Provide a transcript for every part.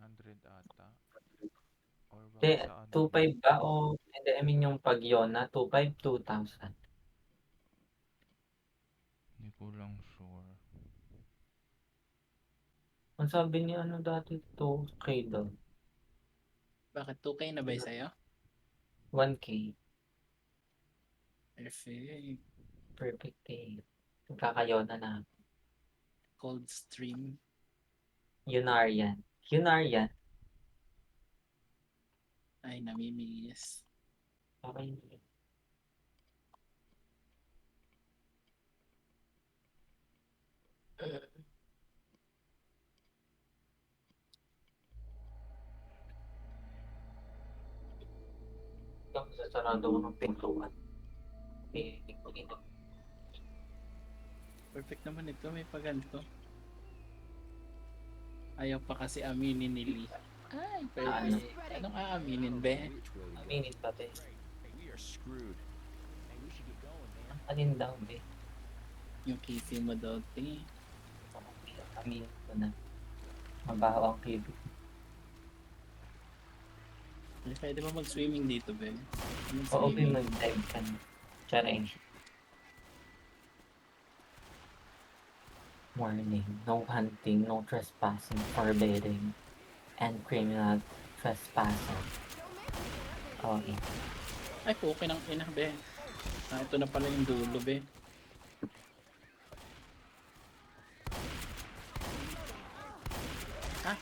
100 ata. Or Hindi, baka sa ano lang. 2,500 ba o hindi, I mean yung pag Yona, 2,500, 2,000. Hindi ko lang sure. Ang sabi ni ano dati, 2K daw. Bakit 2K na ba sa'yo? 1K. Perfect. Perfect day. Magkaka-Yona na. Cold stream. Yunarian. Yunarian. Ay, namimiss. Okay. Tapos sasarado ko ng pintuan. Eh, ito. Perfect naman ito. May paganto. Ayaw pa kasi aminin ni Lee. Ay, Ano? perfect. Anong aaminin, be? Aminin pa, be. Ang alin daw, be. Yung kissing mo daw, te. Aminin ko na. Mabaho ang kibig. Pwede ba mag-swimming dito, be? Oo, be, mag-dive ka na. Charing. Warning, no hunting, no trespassing, forbidding, and criminal trespassing. Okay. Ay, okay ng ina, be. Ah, ito na pala yung dulo, be. Ah,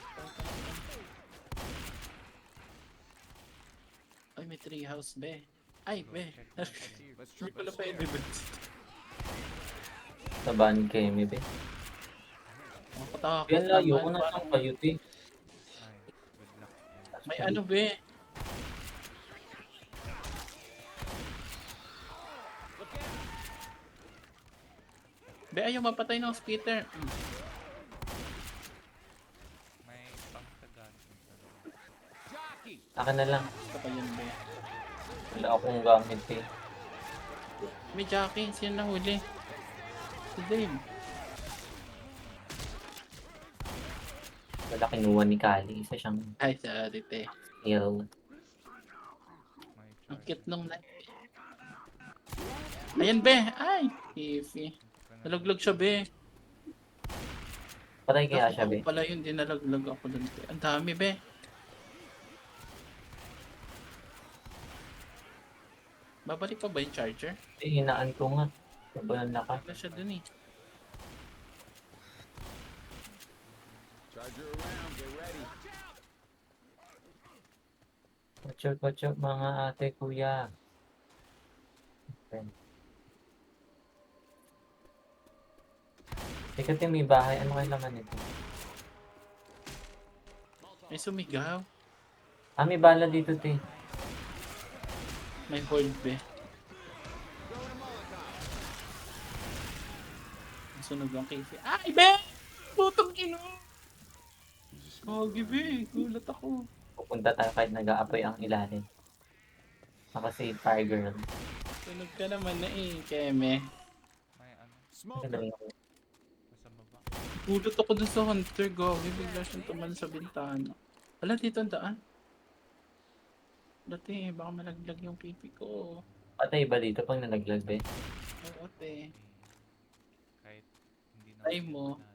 ay, may treehouse, be. Ay, be. Hindi pala pwede, be. Tabahan kayo, may be. Makatakot Yan layo ko naman. na Parang siyang kayo, be. Ay, good luck yan. may ano, be. Be, ayaw mapatay ng Peter. May pangtagan. Akin na lang. Gusto ko yun, be. Wala akong gamit, eh. May Jackie. Sino nahuli? Si Dave. Wala kinuha ni Kali. Isa siyang Ay, sorry, te. skill. May Ang charge. cute nung light. Ayan, be. Ay, Fifi. Nalaglag siya, be. Patay kaya siya, Ako be. pala yun, dinalaglag ako dun. Ang dami, be. Babalik pa ba yung charger? Eh, hinaan ko nga. Sobrang lakas. Wala siya dun eh. Watch out, mga ate, kuya. Okay. Teka, te, may bahay. Ano kayo laman nito? May sumigaw. Ah, may bala dito, te. May hold, be. Ang sunog ang Fifi. Ay, be! Putong ino! Kagi, be. Gulat ako. Pupunta tayo kahit nag-aapoy ang ilalim. Ako si Fire Girl. Sunog ka naman na eh, Keme. May ano. Ano lang. Nasa baba. Gulat ako dun sa hunter, Gagi. Bigla siyang tuman sa bintana. Wala, dito ang daan. Dati, baka malaglag yung pipi ko. Patay ba dito pag nalaglag, be? Oo, te. Kahit hindi na Try mo. malalim.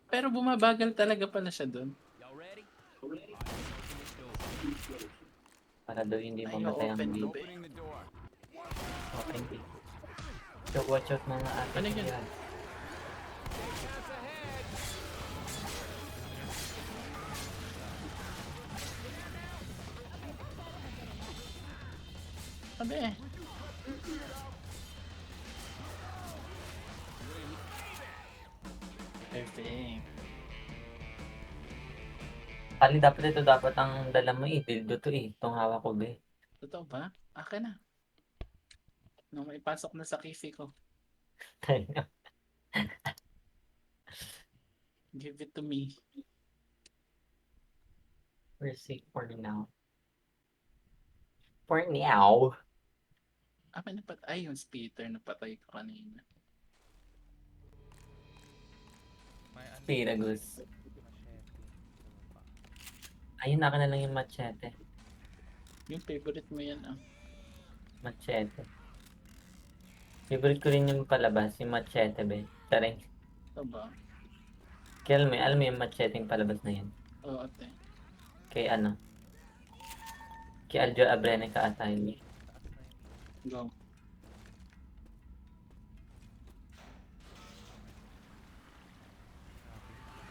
Pero bumabagal talaga pala siya dun. Para daw hindi Ay, mamatay ang open to, video. be. Open, be. So, watch out, mga ate, Ano yun? kuya. Sabi. Perfect. Kali, dapat ang dala mo, eh. Dildo to, eh. Itong hawak ko, be. Totoo ba? Akin na. Nung maipasok na sa kifi ko. Give it to me. We're sick for now. For now. Ah, may napatay yung Peter. Napatay ko kanina. May ano. Piragus. Machete. Sa baba. Ayun, akin na lang yung machete. Yung favorite mo yan ah. Machete. Favorite ko rin yung palabas, yung machete, be. Taring. Ito ba? Kaya alam mo yung machete yung palabas na yun. Oo, ate. Kay ano? Kay Aljo Abrenica ata yun. Go.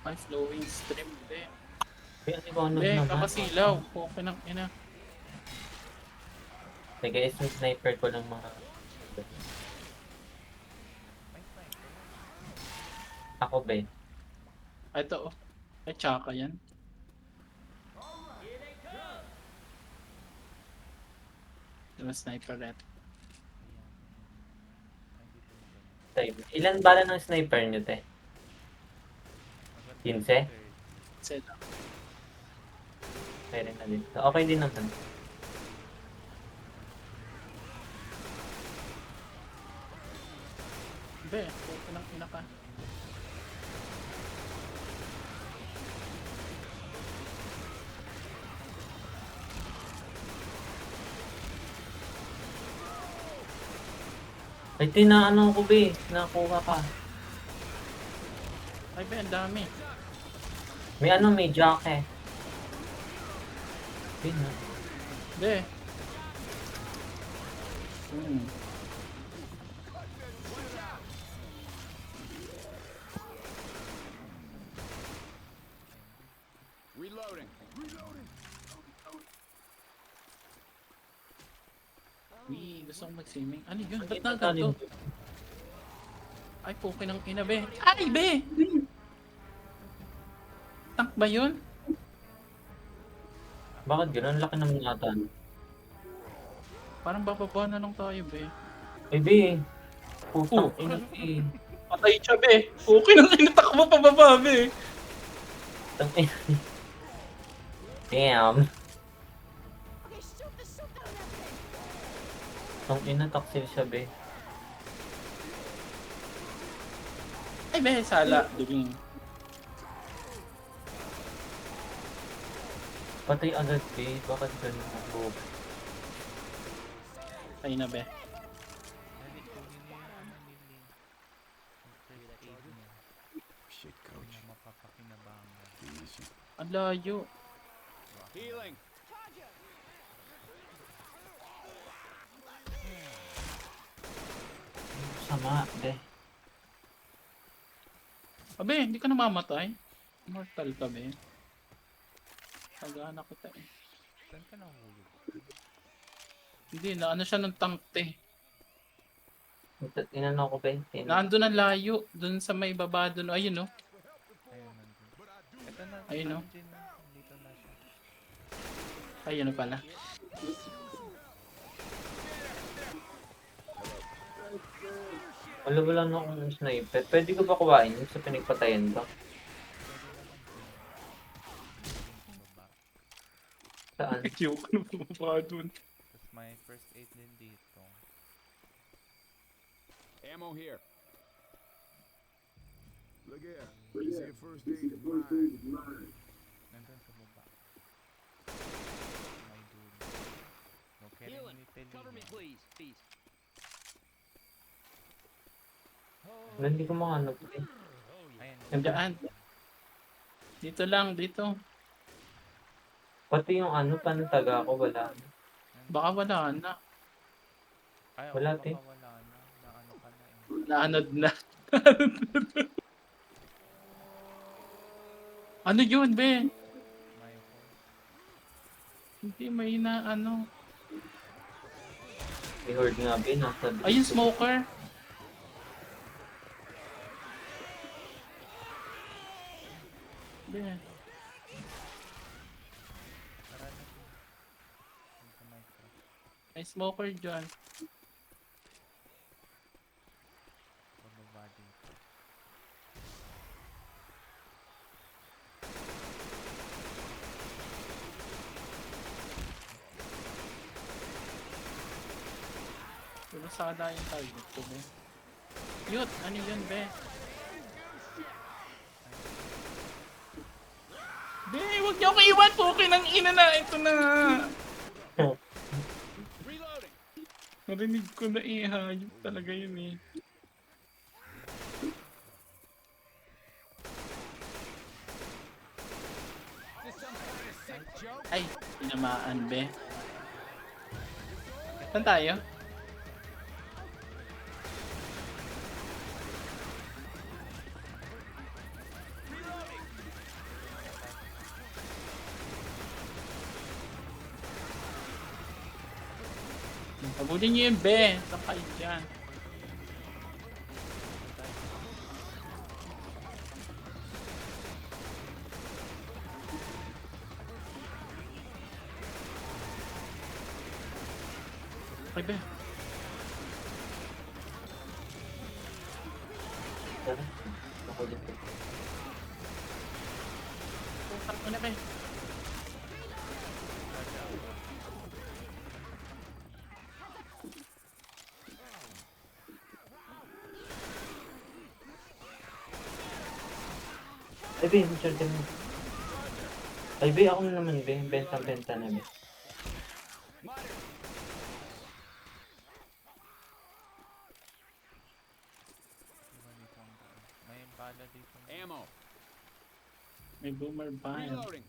Ay, flowing stream, be. Kaya ano bonus Be, naman? kakasilaw. Okay ng ina. Sige, yung sniper ko ng mga... Ako, be. Ay, ito oh. Ay, tsaka yan. Diba sniper red? Ilan bala ng sniper nyo, te? 15? Sila. Pwede na din. So, okay din naman. Be, okay ng ina ka. Ay, tinaano ko, be. Nakuha ka. Ay, be, ang dami. May ano, may jacket. Yun na. Be. Hmm. Reloading. Uy, gusto kong mag-swimming. Ano yun? Ba't Nakita nagato? tayo. Ay, puki ng ina, be. Ay, be! Tank ba yun? Bakit gano'n? Laki naman yata. Parang bababa na lang tayo, be. Ay, be. Putang Oh. ina, be. Patay siya, be. Okay ng ina, takbo pababa, be. Putang ina. Damn. Putang ina, taksil siya, be. Ay, be, sala. Duging. Patay agad, be. Bakit gano'n ako? Ay na, be. Dali, kunin niyo yung ano nili. Yung first aid niya. Shit, Hindi coach. na mapapakinabangan. Easy. Ang layo. Healing. Sama, be. Abe, hindi ka namamatay. Immortal ka, be. Pag-anak kita eh. Saan ka nahulog? Hindi, naano siya ng tank, te. Inano ko, be. Nandun ang layo. Dun sa may baba dun. Ayun, no? Ayun, nandun. Ito na, Ayun, no? nandun na. Dito na siya. Ayun na pala. Wala na akong sniper. Pwede ko ba kuhain yun sa pinagpatayan ko? Saan? Ayoko na bumaba dun. Tapos may first aid din dito. Ammo here. Look here. You see a first aid is mine. Nandun sa baba. May dulo. No killing me, Cover me, please. Please. Hindi ko makahanap, eh. Ayan. Diyan. Dito lang, dito. Pati yung ano, pantaga ko, wala. Baka wala na. Ay, Wala, oo, te. baka wala na. Naano ka na eh. Naanod na. Ano yun, be? May ako. Hindi, may na ano. May horde nga, be. Nasa Ayun, smoker. Be. Tara na. Dun sa micro. May smoker dyan. Bababa dito. Pero sana yung target ko, be. Yun, ano yun, be? Be, Huwag niyo ako iwan po. Ng ina na. Ito na. Reloading. Narinig ko na hayop talaga yun eh. Is this some kind of sick joke? Ay, tinamaan be. Saan tayo? Pabulin niyo yung be. Saan kayo dyan? Ay be. Tara, ako dito. Putak mo na be. Ay, be, Richard, mo. Ay, be, ako na naman, be. Benta na, be. May bala dito. Ammo. May boomer ban. Reloading.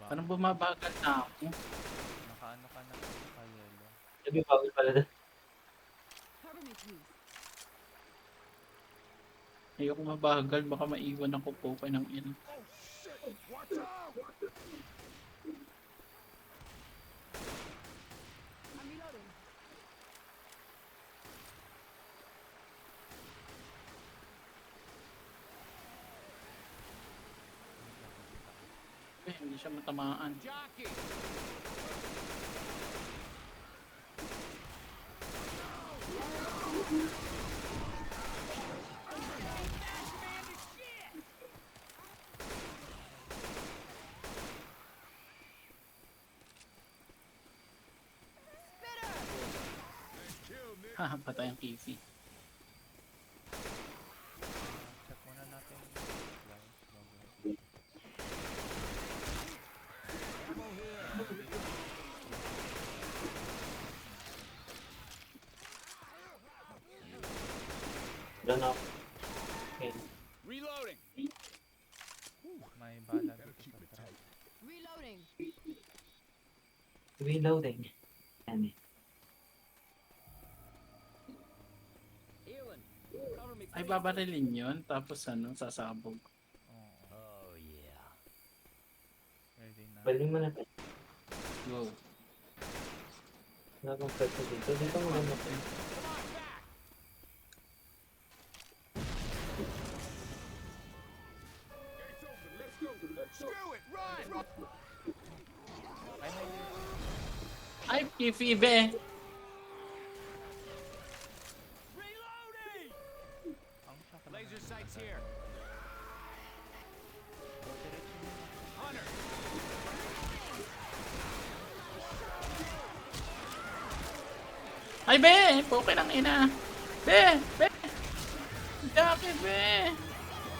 Parang bumabagal na ako. Nakaano ka na naka-yellow. Sabi, bawal pala doon. Cover me, please. Ayoko mabagal. Baka maiwan ako po kay ng ina. Watch out. I'm reloading. Eh, hindi siya matamaan. Jockey. Haha, patay ang KC. Check muna natin yung supplies bago. Doon ako. Okay. Reloading. May bala dito sa truck. Reloading. Reloading. Yan eh. Ay, babarilin yun. Tapos ano, sasabog. Oo. Oh yeah. Ready na. Balik mo na tayo. Go. Wala kang pwede dito. Dito mo na tayo. Screw it. Run. Ay, may Ay, Kifi be. Reloading. ang shaka na Laser lang. sights here. Diretso mo. Hunter. Ay, be! Poke ng ina. Be! Be! Jackie, be!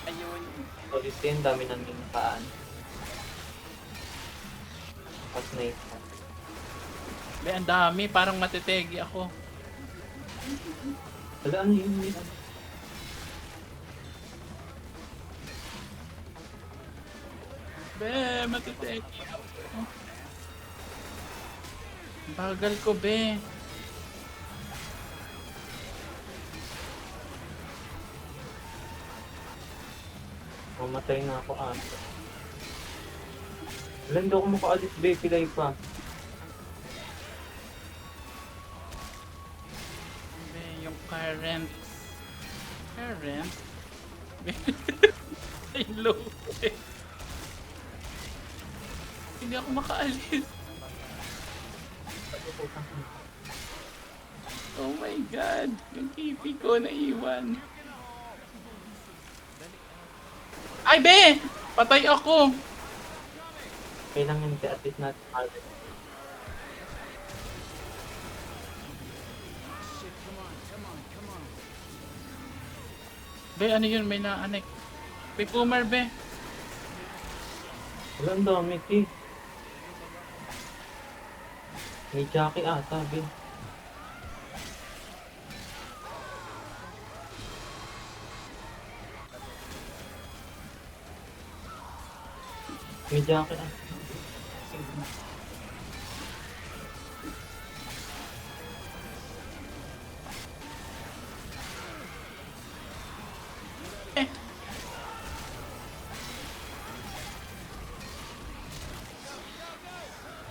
Ayun. Solid din. Dami ng paan. Pas na ito. Be, ang dami. Parang matitegi ako. Wala, ano yun? Be, matitegi ako. Bagal ko, be. Mamatay na ako ata. Wala, hindi ako makaalis, be. Pilay pa. Be, yung current. Current? Be, ay, low, be. Hindi ako makaalis. Oh my God. Yung kipi ko naiwan. Ay, be! Patay ako. Kailangan at least natin harvest. Shit, come on. Be, ano yun? May naanek. May Boomer, be. Walang dami, Ki. May Jackie ata, be. May Jackie ata.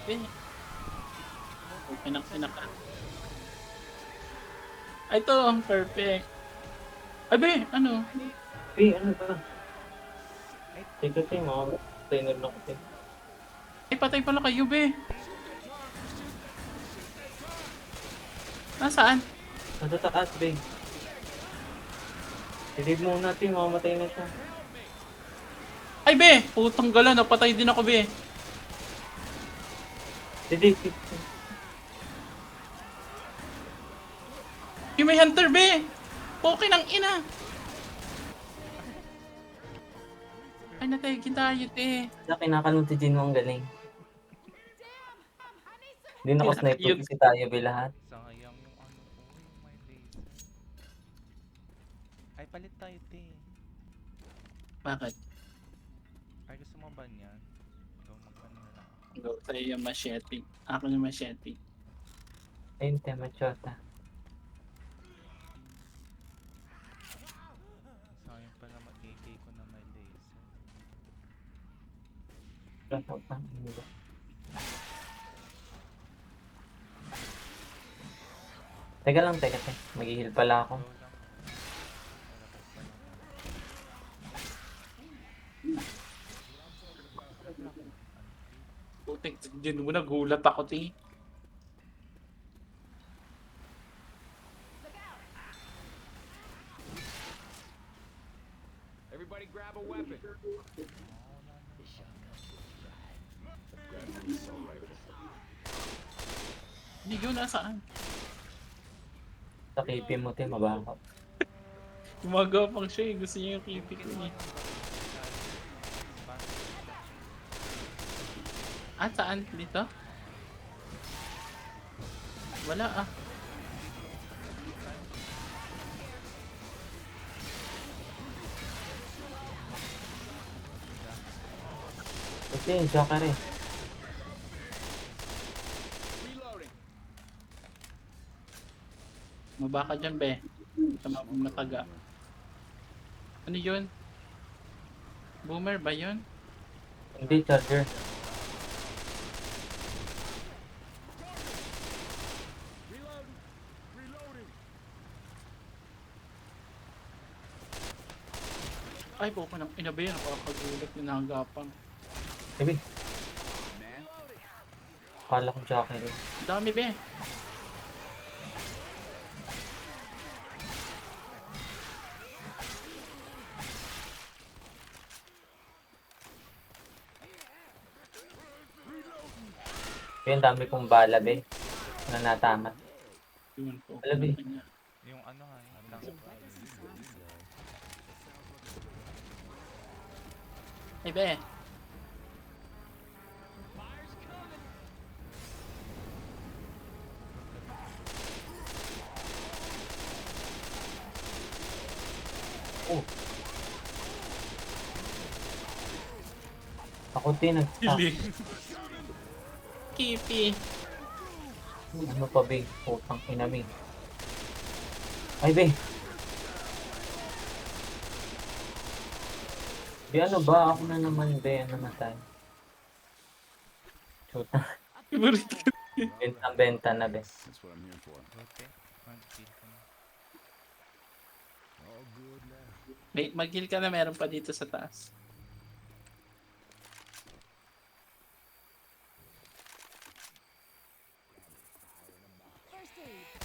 Be. Pinak ka. Ay, ito. Perfect. Ay, be. Ano? Be, ano ba? Teka, Ki, mga trainer na ko, Ay, patay pala kayo, be. Nasaan? Nasa taas, be. Silid muna natin, mamamatay na siya. Ay, be. Putang gala. Napatay din ako, be. Silid. Yung may hunter, be. Okay ng ina. Ay, natayagin tayo, te. Sa kinakalutijin mo ang galing. Hindi na ko sniper Yun. kasi tayo, be, lahat. Sayang yung ano ko, yung may laser. Ay, palit tayo, te. Bakit? Ay, gusto mo ba niyan? Ikaw mag-ano na lang. Go sa'yo yung machete. Ako yung machete. Ayun, tema chota. Sayang pala mag-AK ko na may laser. Ano pa? Teka lang, teka. Mag-heal pala ako. Go lang. Palabas pa lang. Putik, dyan mo nagulat ako, te. Everybody grab a weapon. Hindi yun, nasaan? Sa KP mo, te, mababa. Gumagawa pang siya eh. Gusto niya yung creepy ko eh. Ah, saan? Dito? Wala ah. Okay, Joker eh. Reloading. Maba ka dyan, be. Tama mo mataga. Ano yun? Boomer ba yun? Hindi, charger. Reloading. Reloading. Ay, buko ng ina ba yun? Nakakagulat yung nagapang. Sabi, Man. akala ko Joker eh. Dami, be. Yun, dami kong bala, be. Na natama. Yun po. Alam, be. Yung ano nga, yung lang. Ay, be. Oh. Ako din, Hili. Kipi. ano pa, be? Putang ina, be. Ay, be. Be, ano ba? Ako na naman, be. Ano namatay? Chuta. Favorite ko. Benta na, be. That's what I'm here for. Buti. Mag-kill ko na. All good now. May mag-heal ka na, meron pa dito sa taas. First aid.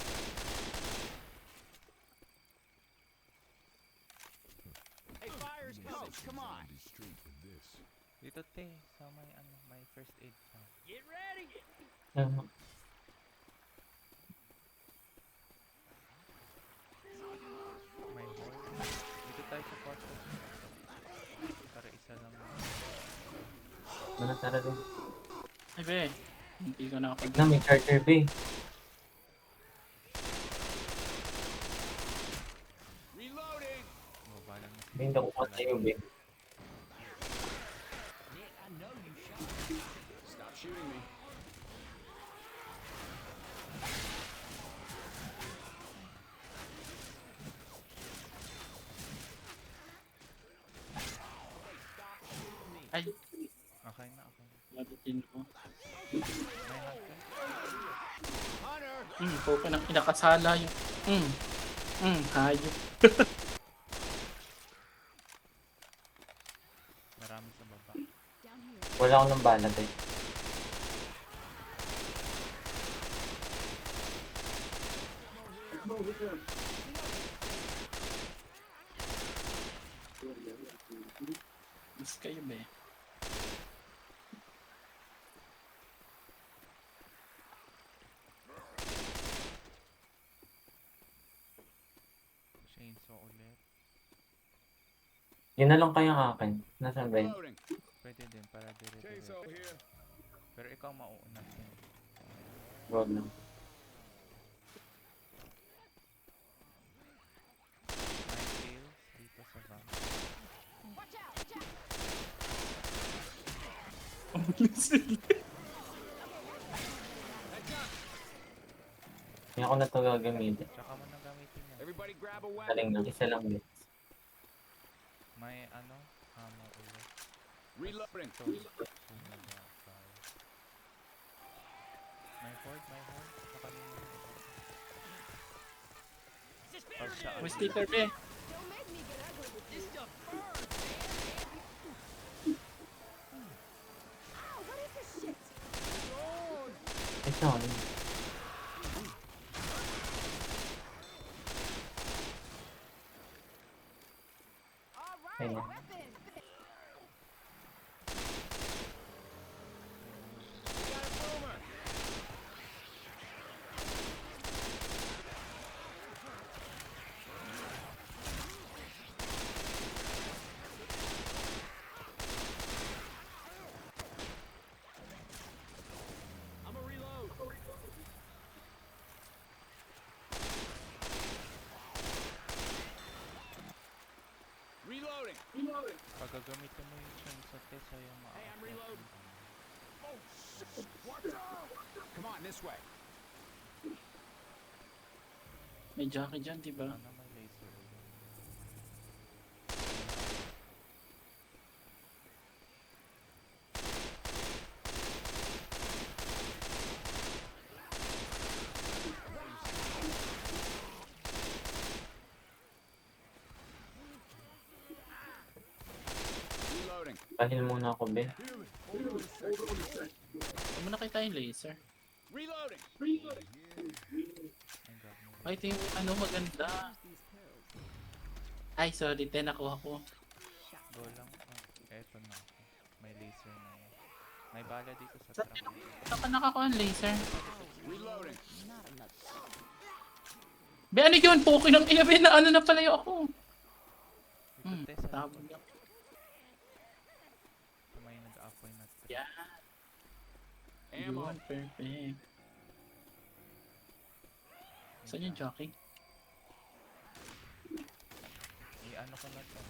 Hey, fire's coming. Come on. Dito, te. Sa may ano, may first aid pa. Ano? May hole. Dito tayo sa kwarto. tara din. Ay, be. Hindi ko na Tignan, may charger ba eh. Reloading. Baba lang na Hindi ako matayo ba eh. Stop shooting me. Ay, Okay na, okay na. labitin ko. May hack ka? Hunter. Puka ng kinakasala yung... Hayop. Marami sa baba. Down here. Wala akong ng bala ba eh. Mas kayo, be. Chainsaw ulit. Yun na lang kayang akin. Nasaan ba yun? Reloading. Pwede din para dire-dire. Chainsaw here. Pero ikaw mauuna din. Wag lang. May kills dito sa van. Watch out! Watch out! Hindi ako na ito gagamitin. Tsaka mo na gamitin yan. Everybody grab a weapon. Galing lang. Isa lang din. May ano? Ammo ulit. Reloading. Ito. May horde, may horde. Nakalimutan ko. Pag siya Mas Peter, be. Don't make me get ugly with this stuff. Ow! What is this shit? Isa ako din. All right, Ayun na. weapon. I'm a reload. Reloading. Pag gagamitin mo yung chainsaw test, sa'yo Hey, I'm reloading. Oh, shit. Watch out. Come on, this way. May jockey dyan, di ba? Ano may laser ulit. Reloading. Pahil muna ako, be. Huwag mo nakita yung laser. Reloading. Ang gagawin. Ay, ito yung ano maganda. Ay, sorry, nakuha ko. Go lang. Eto na ako. May laser na yan. May bala dito sa Sa- truck. Saan ka nakakuha ang laser? Reloading. Be, ano yun? Puki ng ina, be, na ano na pala yung ako. Ito test. Tabog na. May nag-apoy na truck. Yeah. Ammo. Yun, perfect. Saan yung jockey? I-ano ko na to.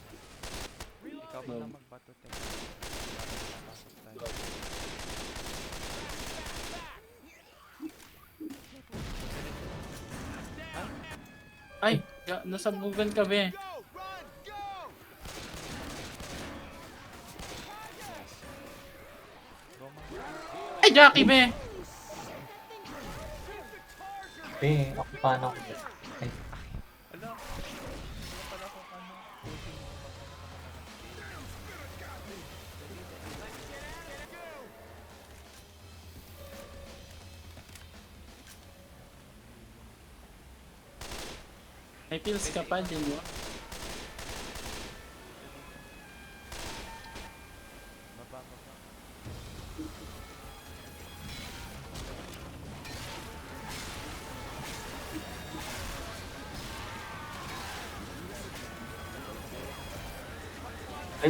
Ikaw pa na magbato test. Para makapasok tayo. Ay, nasabugan ka, be. Go, run, go. Go mga. Ay, jockey, be. Be, ako paano ako. Ay, Ala! Wala pala akong ano. Pushing mo pag ano ka na ng May pills ka pa, din mo. Baba, baba.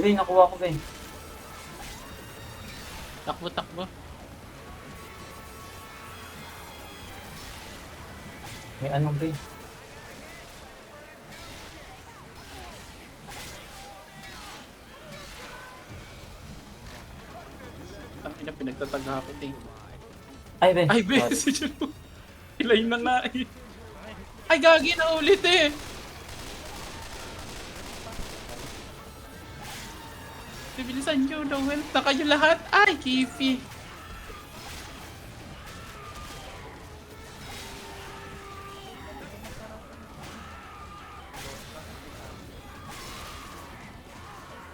be, nakuha ko, be. Takbo, takbo. May ano ba eh. Ang ina, pinagtatagha ko din. Ay, be. Ay, be, Sorry. si Jero. Ilay na nga eh. Ay, gagi na ulit eh. Bilisan nyo, Noel. Na kayo lahat. Ay, Kifi.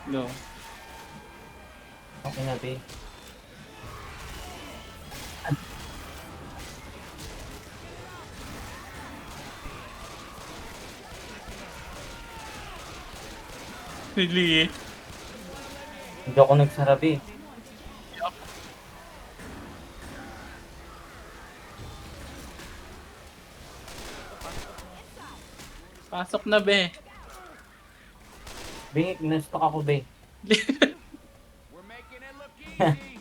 No. Okay na, be. Really? Hindi ako nagsara, be. Pasok na, be. Be, na-stock ako, be. We're making it look easy.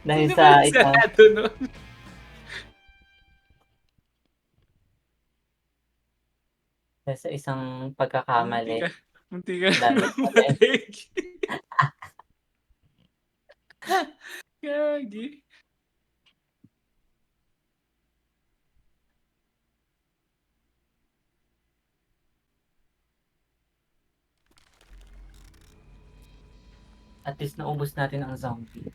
Dahil Hindi sa ba isang... sarado nun? Dahil sa isang pagkakamali. Munti ka Dami na pa rin. matig. Gagi. At least naubos natin ang zombie.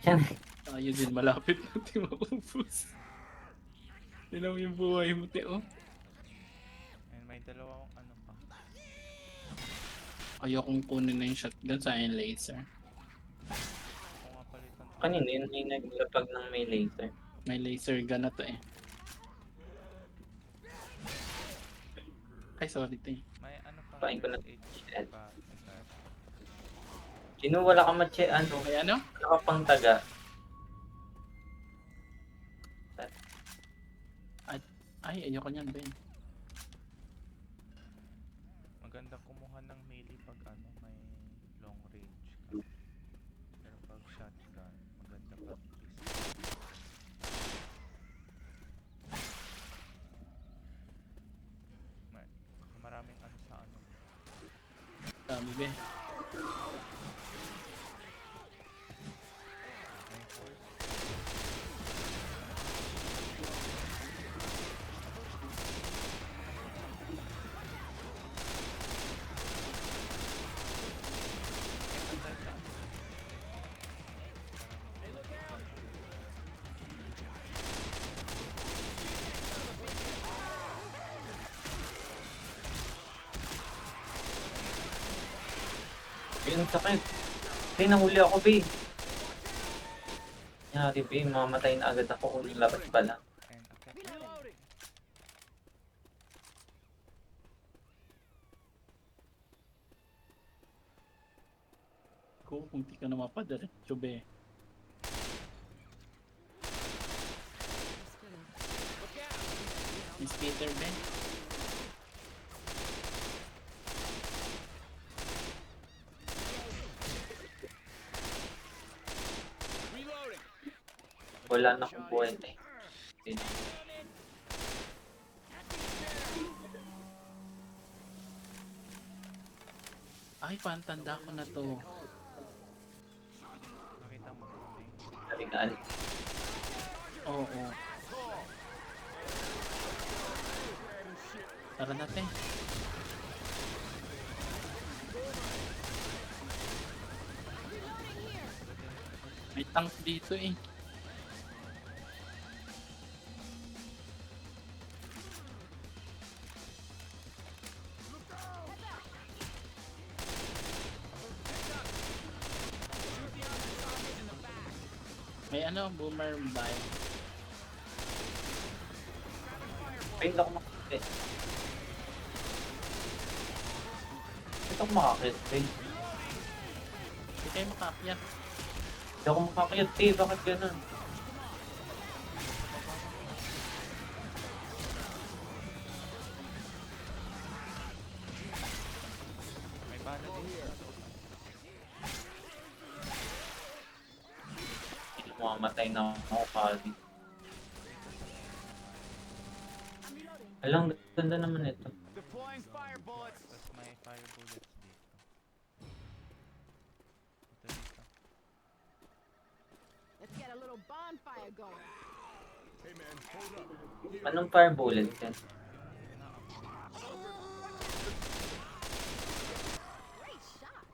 Yan. Tayo din, malapit natin maubos. Tinan mo yung buhay mo, Teo. And may dalawang ano pa. Ayokong kunin na yung shotgun sa akin laser. Kung nga palitan to. Kanina yun may naglapag ng may laser. May laser gun na to eh. Ay, sorry, Teo. May ano pa. Pain ko na. H pa. Sino wala ka matche, ano, Ay, ano? nakapang taga. Ay, ayoko niyan, Ben. Maganda kumuha ng melee pag ano, may long range ka. Pero pag shotgun, maganda pag pistol. Maraming ano sa ano. Dami, Ben. May force. Yun, sakit. Hey, nahuli ako, be. Yari, be, mamamatay na agad ako kung labas pa lang. And attack. Reloading. Kung di ka na mapadiretso, be. Miss Peter, Ben. Reloading. Wala na akong buhay, eh. Ay, pantanda ko na to. Nakita mo kami. Narigaan. Oo. Tara natin. May tank dito eh. May ano, boomer buy. Ay, hindi ako makakit. Hindi ako makakit, be. Hindi kayo makaakyat. Hindi ako makakit, be. Bakit ganun? May bala din. mamamatay na ako kali. I'm reloading. Alang, ganda naman ito. Deploying fire bullets. Tapos may fire bullets dito. Ito dito. Let's get a little bonfire going. Hey man, hold up. Here. Anong fire bullet yan? Great shot.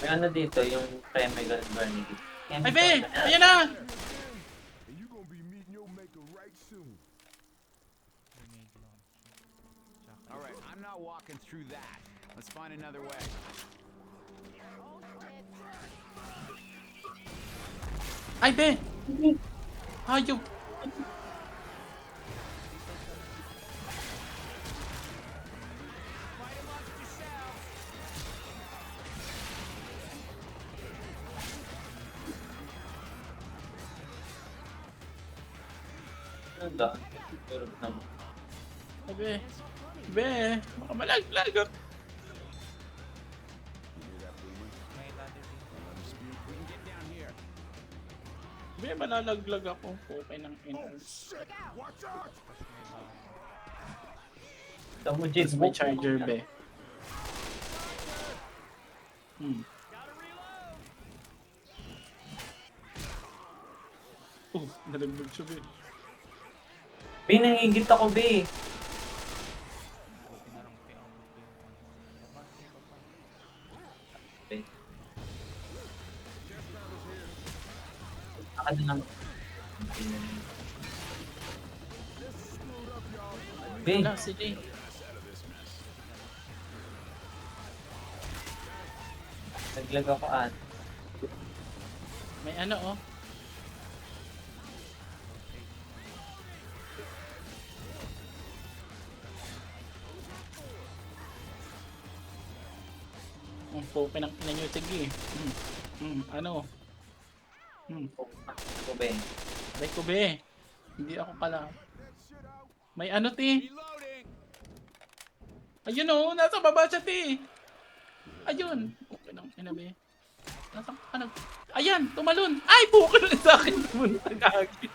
May ano dito, yung chemical burning. Ay, be! Ayan na! And you gonna be meeting your maker right soon. Grenade launcher. Tsaka All right, I'm not walking through that. Let's find another way. Oh shit. Ay, be! Hayop! Fight amongst yourselves. Ano daan? Pero naman. Ay, be! Be! Baka malaglag ako. may ladder dito. We can get down here. Be, malalaglag ako. Okay ng inners. Shit! Watch out! Tapos may bomb. Ito mo, It's Jake. my charger, be. Oh, nalaglag siya, be. Be, nangigit ako, be. Pinarangke ang baba, baba. Be. Aka na lang. Be, Wala, sige. naglag ako at. May ano, oh. Ang poke ng ina nyo, sige. Ano? Ako, be. Aray ko, be. Hindi ako pala. May ano, ti. Reloading. Ayun, oh. Nasa baba siya, ti. Ayun. Okay ng ina, be. Nasa, ano? Ayan, tumalon. Ay, poke na sa akin. Pumunta gagi.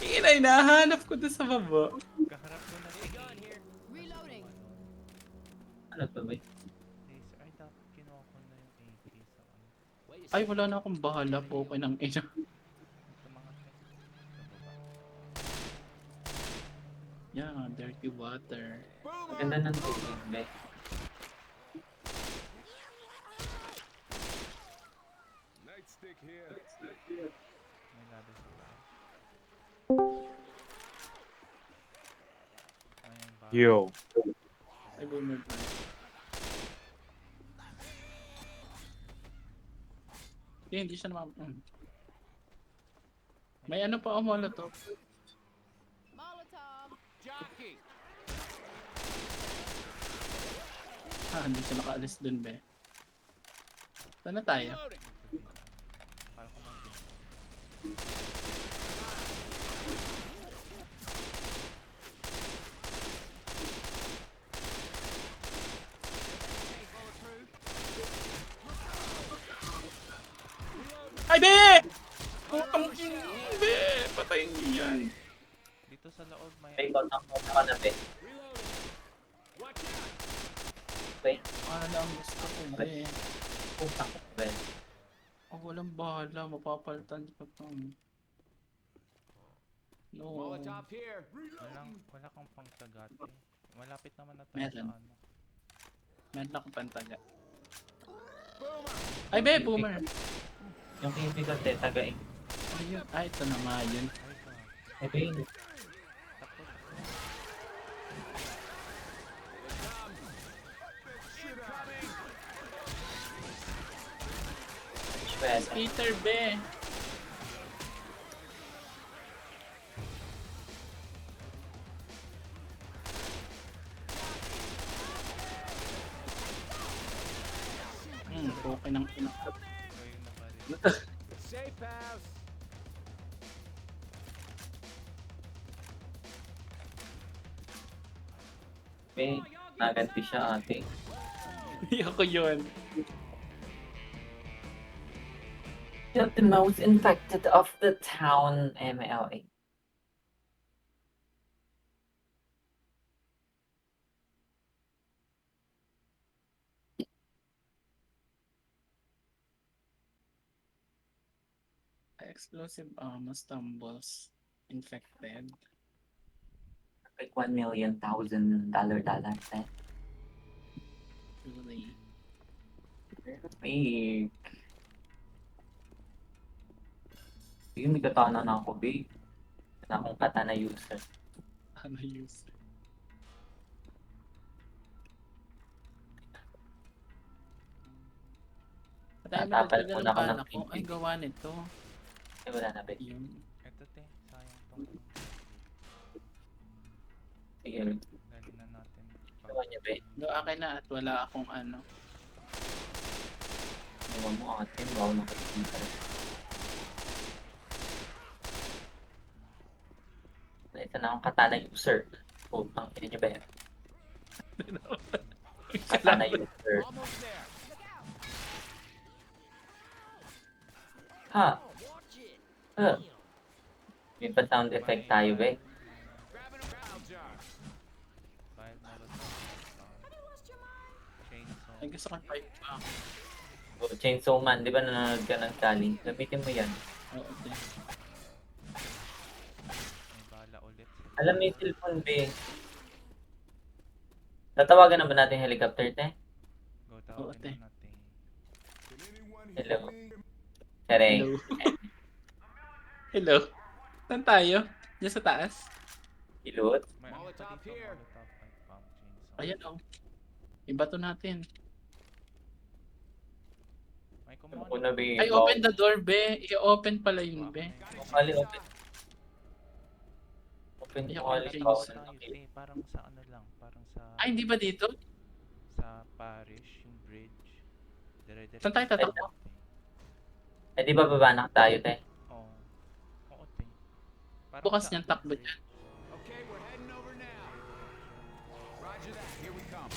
Ina, hinahanap ko doon sa baba. Kaharap ko na si Reloading. Ano to, be? Laser. Ay, dapat kinuha ko na yung AK sa ano. Ay, wala na akong bahala, poke ng ina. Ito mga tech. Sa baba. Yeah, dirty water. Maganda ng tubig, be. Nightstick here. May ladder sa baba. Ayun ba? Ay, boomer pa. Hindi siya naman. May ano pa, molotov. Molotov. Jockey. Hindi siya nakaalis dun, be. Saan na tayo? Reloading. Kala ko lang din. Ay, be! Putang ina, be! Patayin niyo yan. Dito sa loob may Be, botang mo ka na, be. Be, Ano ang gusto ko, be? putak ko, be. Oh, walang bahala. Mapapalitan ko to. No. Molotov here. wala kang pangtagate. Malapit naman na tayo Meron. sa ano. Meron akong pantaga. Ay, be! Boomer! Yung chemical, te, tagain. Ano yun? Ay, ito na nga yun. Ay, ito. Eh, be, Tapos, pwede. Peter, be! Okay ng ina. kayo na pa rin. Safe house. Be, naganti siya ate. Hindi ako yun. You're the most infected of the town, MLA. Explosive stumbles. Infected. Like $1,000,000 eh. Really. Big. Sige, may katana na ako, big. Na akong katana user. Ano use? Patay mo Natapal dagdagan muna ng ako ng bala ko. Ay, pink. gawa nito. Eh, wala na, big. Yun. Eto te, sayang tong Sige, dali na natin. gawa niya, big. Do akin na at wala akong ano. Gawa mo ate, wow, nakikita. Ito na akong katana user. Oh, ang ina niyo ba yan? Katana user. Almost there. Ha? May pa sound effect tayo, be. Grabbing a barrel jar. Bayad molotov. Chainsaw. Ay, gusto kong pipe pa. Oh, Chainsaw Man, di ba nanonood ka ng Kali? Gamitin mo yan. Oo, din. May bala ulit. Alam mo yung cellphone, be. Tatawagan na ba natin yung helicopter, te? Go, Oo, te. tawagin na natin. Can anyone Hello. hear me? Tere. Hello. Hello. Saan tayo? Diyan sa taas? Ilot. May ano pa Molotov dito, here. molotov, pipe bomb, chainsaw. Ayan oh. Ibato natin. May kumuha Ako na, be. Ay, open the door, be. I-open pala yun, be. Kali, open. Open Ay, yung ako kali. nag-change Bawal tayo, na te. Parang sa ano lang, parang sa Ay, hindi ba dito? sa parish, yung bridge. Dire-diretso Saan tayo tatakbo? natin. Eh, di ba babanak tayo, te? Oo. Oo, te. Parang Bukas sa niyan, ano, takbo bridge. dyan. Okay, we're heading over now. Roger that. Here we come.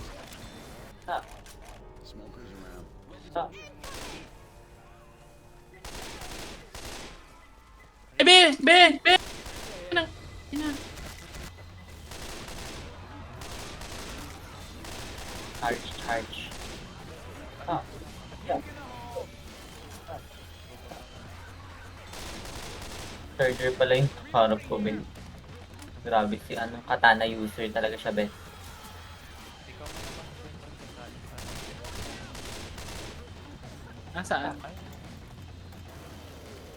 Ha? Smokers around. Ha? Eh, be! Be! Be! Ina! Ina! Charge. Ha? Yeah. Charger pala yung harap ko, Ben. Grabe si ano, katana user talaga siya, Ben. Ikaw mo naman, te. Galing ka na. Nasaan? Ay,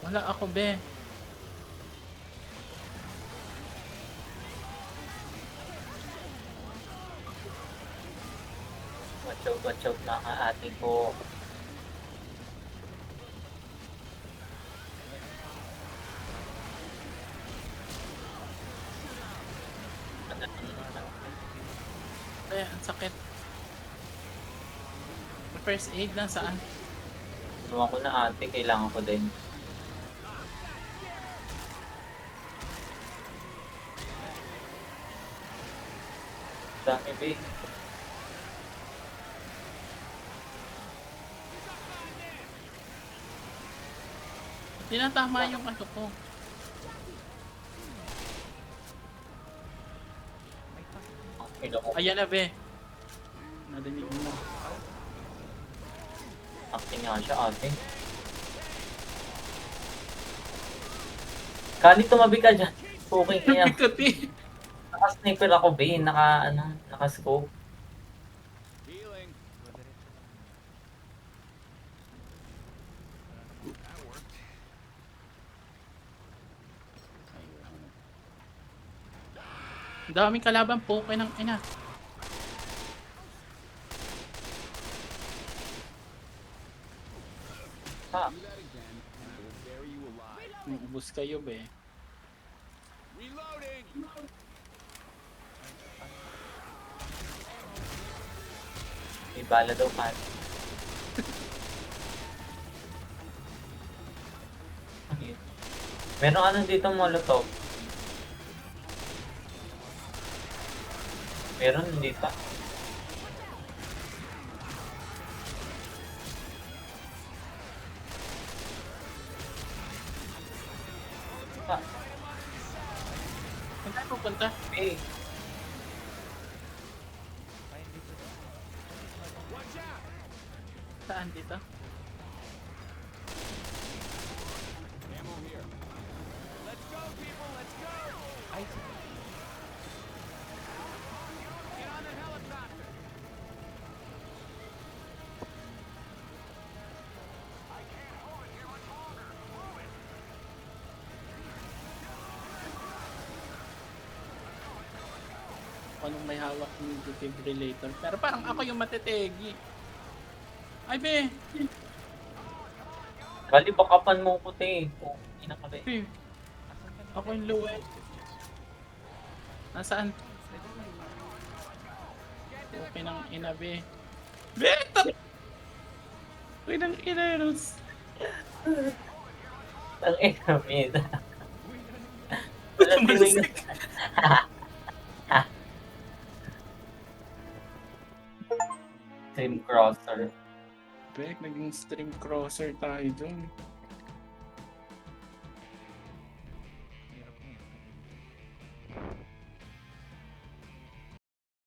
Wala ako, be. Watch out na ang ate ko. Be, ang sakit. First aid na saan? Tuwa ko na ate, kailangan ko din. Dami, be. Tinatama yung ano ko. Okay, ako. Ayan na, be. Nadinig mo. Acting nga siya, ate. Kali, tumabi ka dyan. Okay kaya. Pikati. Naka-sniper ako, be. Naka-scope. Healing. go diretso lang. That worked. Ang daming kalaban po kayo ng ina. Ha? Do that again, and I will bury you alive. Ubus kayo, be. Reloading. May bala daw, man. Meron ano dito molotov. Meron dito. Saan dito? Ammo here. Let's go, people. Let's go. Ay, Get on the helicopter. Anong may hawak ng defibrillator. Pero parang ako yung matitegi. Ay, be! Bali, bakapan mo ko, te. Oh, ina ka, be. Be! Ako yung low eh. Nasaan? Okay nang ina, be. Be! Okay nang ina, Rose. Ang ina, mid. Wala tinig. Stream crosser. Be, naging stream crosser tayo dun.